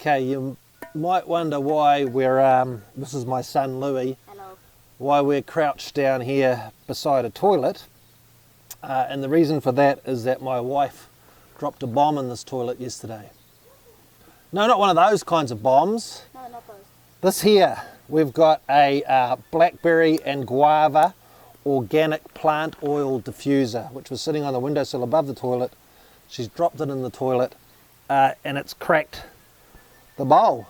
Okay, you might wonder why we're, this is my son Louis, Hello. why we're crouched down here beside a toilet. And the reason for that is that my wife dropped a bomb in this toilet yesterday. No, not one of those kinds of bombs. No, not those. This here, we've got a blackberry and guava organic plant oil diffuser, which was sitting on the windowsill above the toilet. She's dropped it in the toilet and it's cracked the bowl.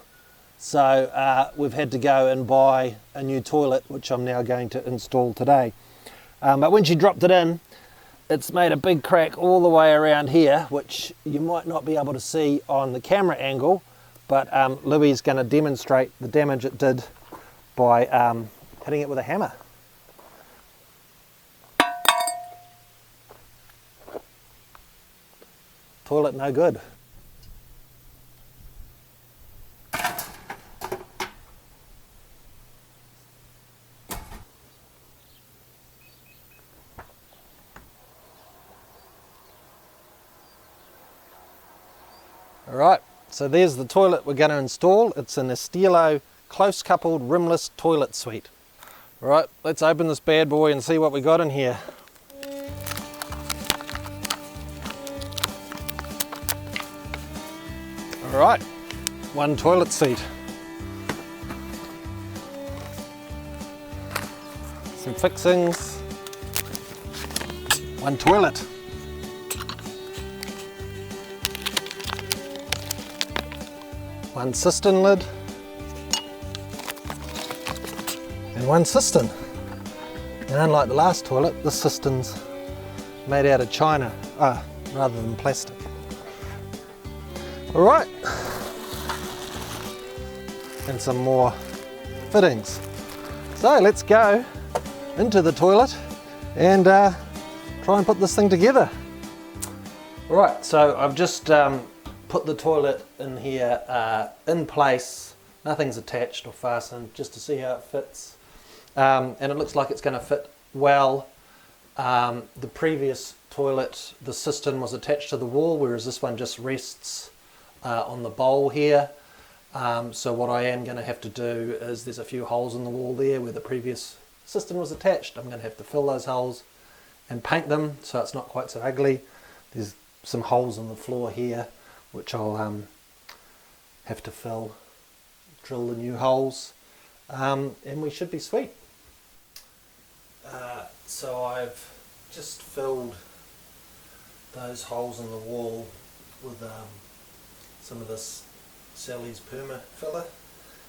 So we've had to go and buy a new toilet, which I'm now going to install today. But when she dropped it in, it's made a big crack all the way around here, which you might not be able to see on the camera angle, but Louis is going to demonstrate the damage it did by hitting it with a hammer. Toilet no good. Alright, so there's the toilet we're going to install. It's an Estilo close coupled rimless toilet suite. Alright, let's open this bad boy and see what we got in here. Alright, one toilet seat. Some fixings. One toilet. One cistern lid. And one cistern. And unlike the last toilet, this cistern's made out of china, rather than plastic. Alright, and some more fittings. So let's go into the toilet and try and put this thing together. Alright, so I've just put the toilet in here in place. Nothing's attached or fastened, just to see how it fits. And it looks like it's going to fit well. The previous toilet, the cistern was attached to the wall, whereas this one just rests on the bowl here. So what I am going to have to do is, there's a few holes in the wall there where the previous cistern was attached. I'm going to have to fill those holes and paint them so it's not quite so ugly. There's some holes in the floor here which I'll have to fill, drill the new holes, and we should be sweet. So I've just filled those holes in the wall with some of this Sally's Perma filler.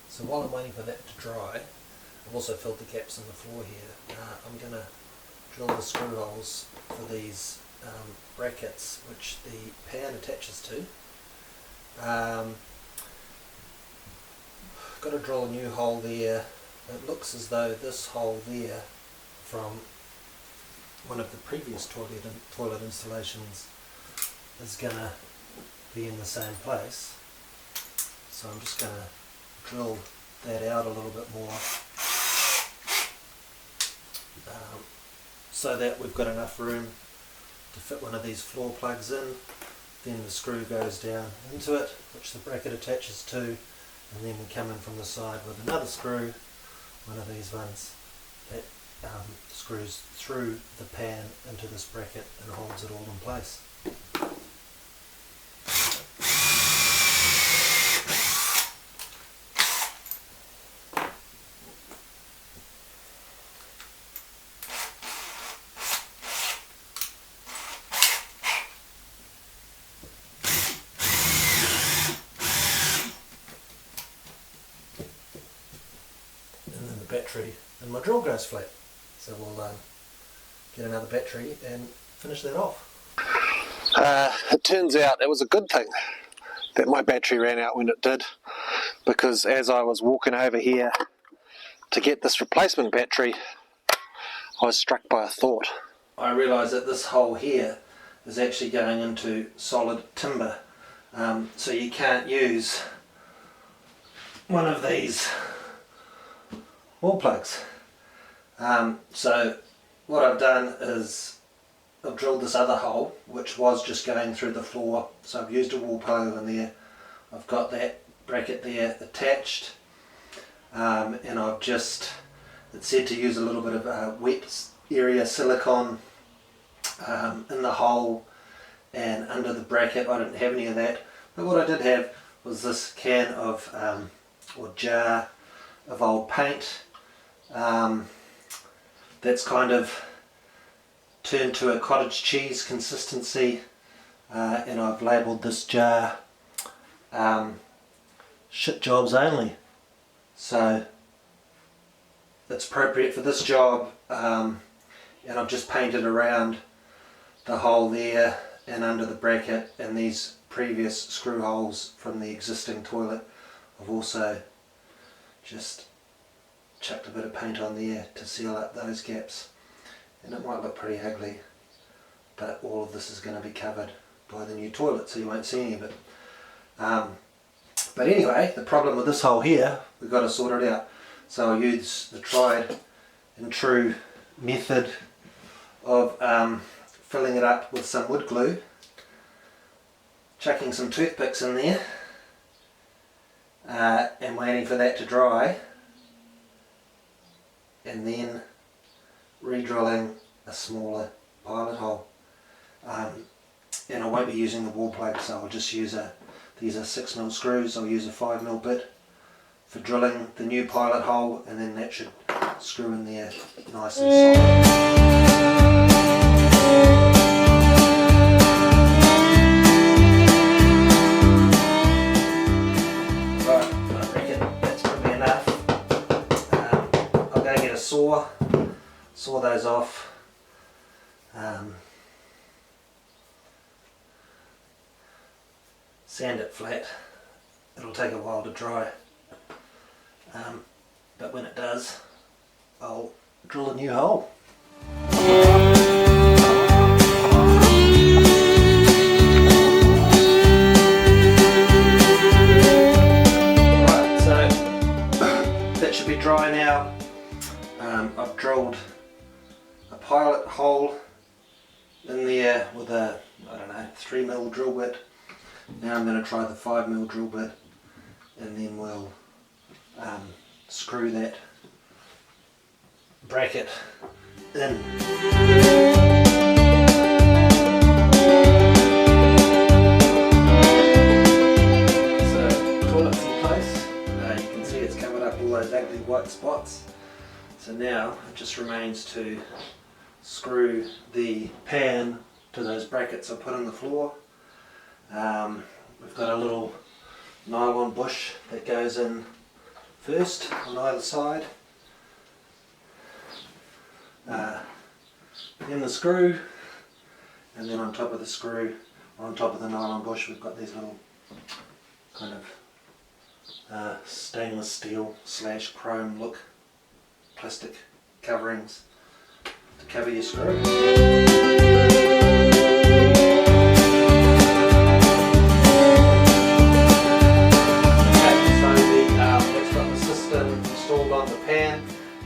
So while I'm waiting for that to dry, I've also filled the gaps in the floor here. I'm going to drill the screw holes for these brackets which the pan attaches to. Got to drill a new hole there. It looks as though this hole there from one of the previous toilet installations is going to be in the same place. So I'm just going to drill that out a little bit more so that we've got enough room to fit one of these floor plugs in. Then the screw goes down into it, which the bracket attaches to, and then we come in from the side with another screw, one of these ones that screws through the pan into this bracket and holds it all in place. Battery and my drill goes flat, so we'll get another battery and finish that off. It turns out it was a good thing that my battery ran out when it did, because as I was walking over here to get this replacement battery, I was struck by a thought. I realised that this hole here is actually going into solid timber, so you can't use one of these wall plugs. So what I've done is I've drilled this other hole which was just going through the floor, so I've used a wall plug in there. I've got that bracket there attached, and I've just, it said to use a little bit of wet area silicone in the hole and under the bracket. I didn't have any of that, but what I did have was this can of or jar of old paint that's kind of turned to a cottage cheese consistency, and I've labelled this jar shit jobs only, so it's appropriate for this job, and I've just painted around the hole there and under the bracket, and these previous screw holes from the existing toilet I've also just chucked a bit of paint on there to seal up those gaps, and it might look pretty ugly, but all of this is going to be covered by the new toilet, so you won't see any of it. But anyway, the problem with this hole here, we've got to sort it out. So I'll use the tried and true method of filling it up with some wood glue, chucking some toothpicks in there, and waiting for that to dry, and then re-drilling a smaller pilot hole. And I won't be using the wall plug, so I'll just use these are 6mm screws. I'll use a 5mm bit for drilling the new pilot hole, and then that should screw in there nice and solid. Saw those off, sand it flat. It'll take a while to dry, but when it does, I'll drill a new hole. Right, so that should be dry now. I've drilled a pilot hole in there with a, I don't know, 3mm drill bit. Now I'm going to try the 5mm drill bit, and then we'll screw that bracket in. So, toilet's in place. You can see it's covered up all those ugly white spots. So now it just remains to screw the pan to those brackets I put in the floor. We've got a little nylon bush that goes in first on either side. Then the screw, and then on top of the screw, on top of the nylon bush, we've got these little kind of stainless steel / chrome look plastic coverings to cover your screw. That's got the cistern installed on the pan,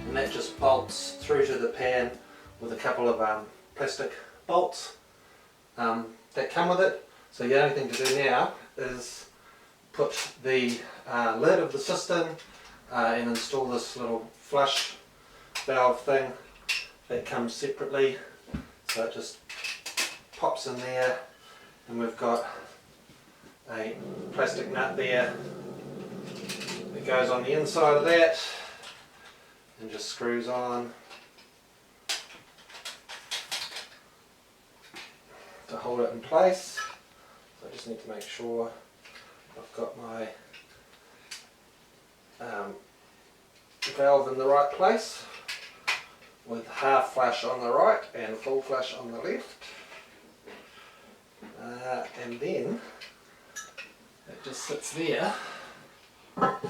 and that just bolts through to the pan with a couple of plastic bolts that come with it. So the only thing to do now is put the lid of the cistern and install this little flush valve thing that comes separately, so it just pops in there, and we've got a plastic nut there that goes on the inside of that and just screws on to hold it in place. So I just need to make sure I've got my valve in the right place, with half flush on the right and full flush on the left, and then it just sits there. I've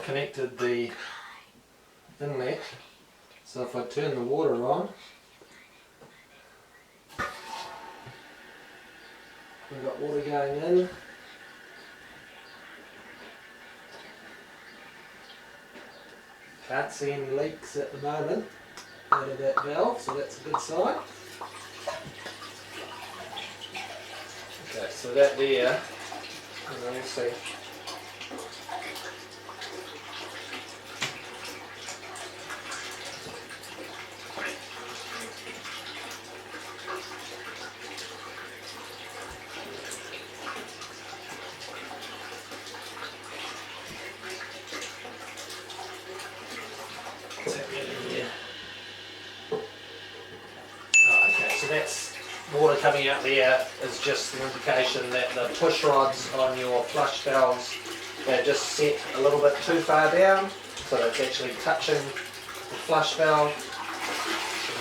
connected the inlet, so if I turn the water on, we've got water going in. Can't see any leaks at the moment out of that valve, so that's a good sign. Okay, so that there, and also That's water coming out there is just an indication that the push rods on your flush valves, they're just set a little bit too far down, so it's actually touching the flush valve.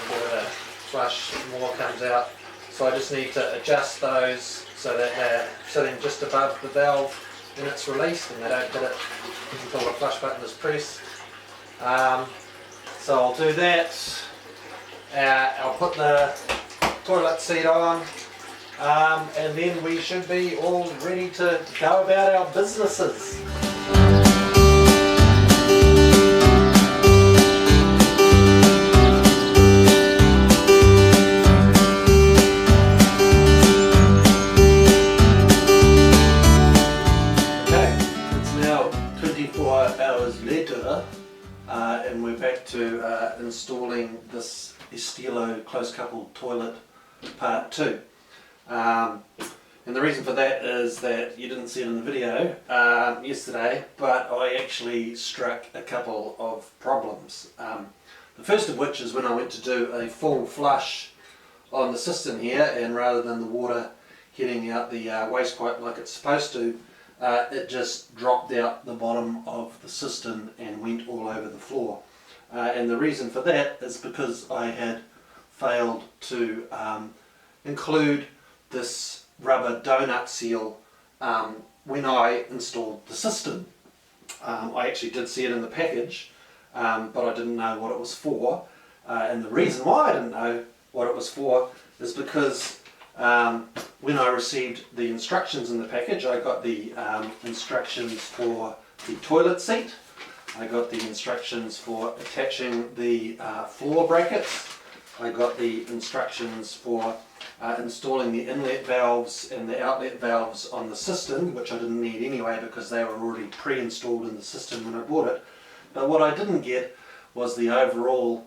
Where the flush more comes out. So I just need to adjust those so that they're sitting just above the valve when it's released and they don't hit it until the flush button is pressed. So I'll do that. I'll put the toilet seat on, and then we should be all ready to go about our businesses. Okay, it's now 24 hours later, and we're back to installing this Estilo close coupled toilet part 2. And the reason for that is that you didn't see it in the video yesterday, but I actually struck a couple of problems. The first of which is when I went to do a full flush on the cistern here, and rather than the water heading out the waste pipe like it's supposed to, it just dropped out the bottom of the cistern and went all over the floor. And the reason for that is because I had failed to include this rubber donut seal when I installed the cistern. I actually did see it in the package, but I didn't know what it was for. And the reason why I didn't know what it was for is because when I received the instructions in the package, I got the instructions for the toilet seat. I got the instructions for attaching the floor brackets. I got the instructions for installing the inlet valves and the outlet valves on the cistern, which I didn't need anyway because they were already pre-installed in the cistern when I bought it. But what I didn't get was the overall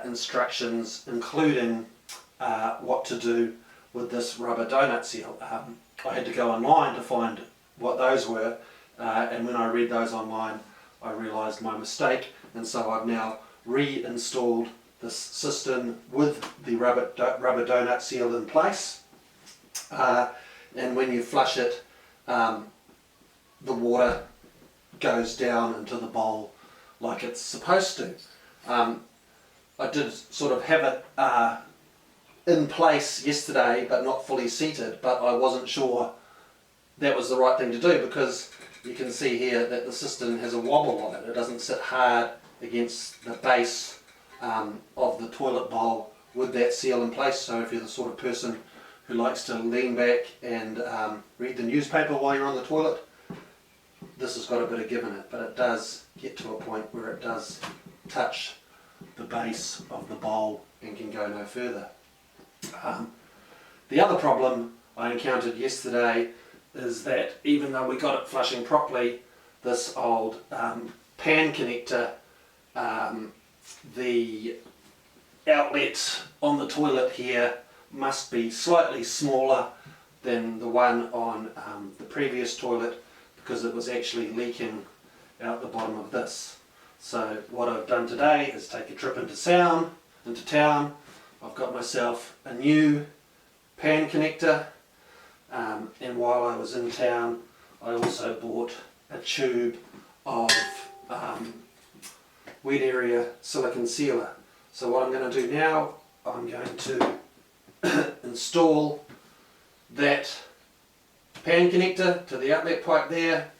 instructions, including what to do with this rubber donut seal. I had to go online to find what those were, and when I read those online I realised my mistake, and so I've now reinstalled this cistern with the rubber donut seal in place, and when you flush it, the water goes down into the bowl like it's supposed to. I did sort of have it in place yesterday but not fully seated, but I wasn't sure that was the right thing to do because you can see here that the cistern has a wobble on it. It doesn't sit hard against the base of the toilet bowl with that seal in place. So if you're the sort of person who likes to lean back and read the newspaper while you're on the toilet, this has got a bit of give in it, but it does get to a point where it does touch the base of the bowl and can go no further. The other problem I encountered yesterday is that even though we got it flushing properly, this old pan connector, the outlet on the toilet here must be slightly smaller than the one on the previous toilet because it was actually leaking out the bottom of this. So what I've done today is take a trip into town. I've got myself a new pan connector, and while I was in town I also bought a tube of wet area silicone sealer. So what I'm going to do now, I'm going to install that pan connector to the outlet pipe there.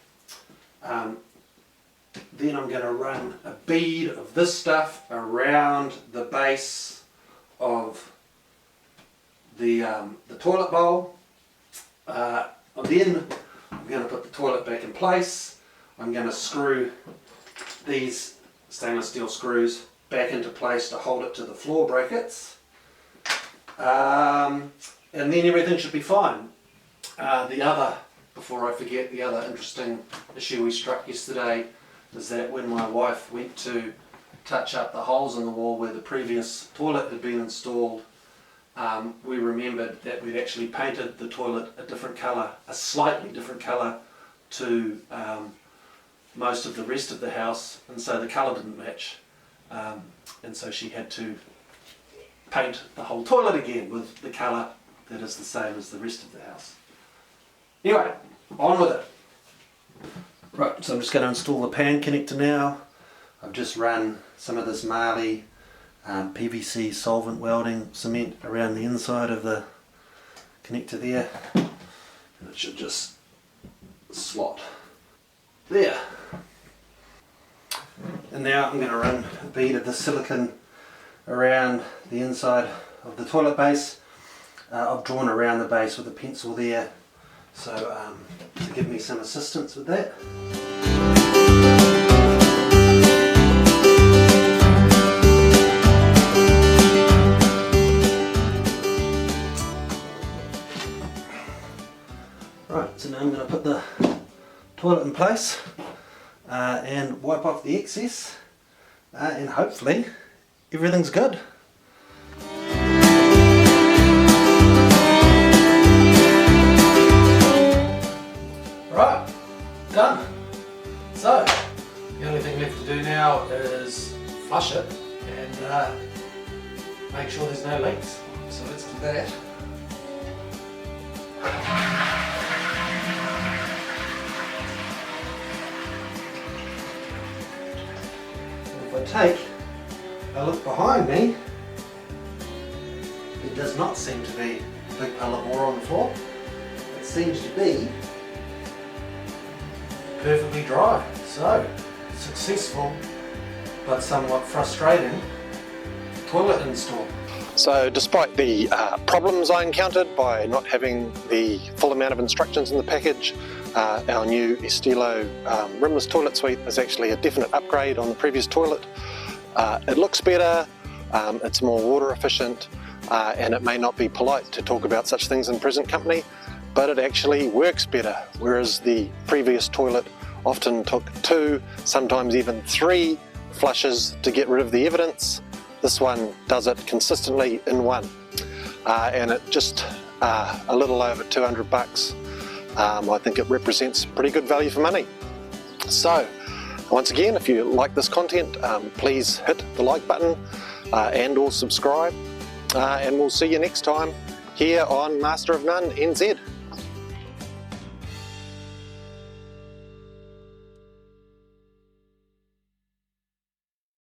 Then I'm going to run a bead of this stuff around the base of the toilet bowl. Then I'm going to put the toilet back in place. I'm going to screw these stainless steel screws back into place to hold it to the floor brackets, and then everything should be fine. The other before I forget, the other interesting issue we struck yesterday is that when my wife went to touch up the holes in the wall where the previous toilet had been installed, we remembered that we'd actually painted the toilet a different colour, a slightly different colour to most of the rest of the house, and so the colour didn't match, and so she had to paint the whole toilet again with the colour that is the same as the rest of the house. Anyway, on with it. Right, so I'm just going to install the pan connector now. I've just run some of this Marley PVC solvent welding cement around the inside of the connector there, and it should just slot there. And now I'm going to run a bead of the silicone around the inside of the toilet base. I've drawn around the base with a pencil there, so to give me some assistance with that. Right, so now I'm going to put the toilet in place and wipe off the excess, and hopefully everything's good. Right, done. So the only thing left to do now is flush it and make sure there's no leaks. So let's do that. If I take a look behind me, it does not seem to be a big pile of ore on the floor. It seems to be perfectly dry. So, successful but somewhat frustrating toilet install. So despite the problems I encountered by not having the full amount of instructions in the package, our new Estilo rimless toilet suite is actually a definite upgrade on the previous toilet. It looks better, it's more water efficient, and it may not be polite to talk about such things in present company, but it actually works better, whereas the previous toilet often took 2, sometimes even 3 flushes to get rid of the evidence. This one does it consistently in one, and it just a little over 200 bucks. I think it represents pretty good value for money. So once again, if you like this content, please hit the like button and or subscribe, and we'll see you next time here on Master of None NZ.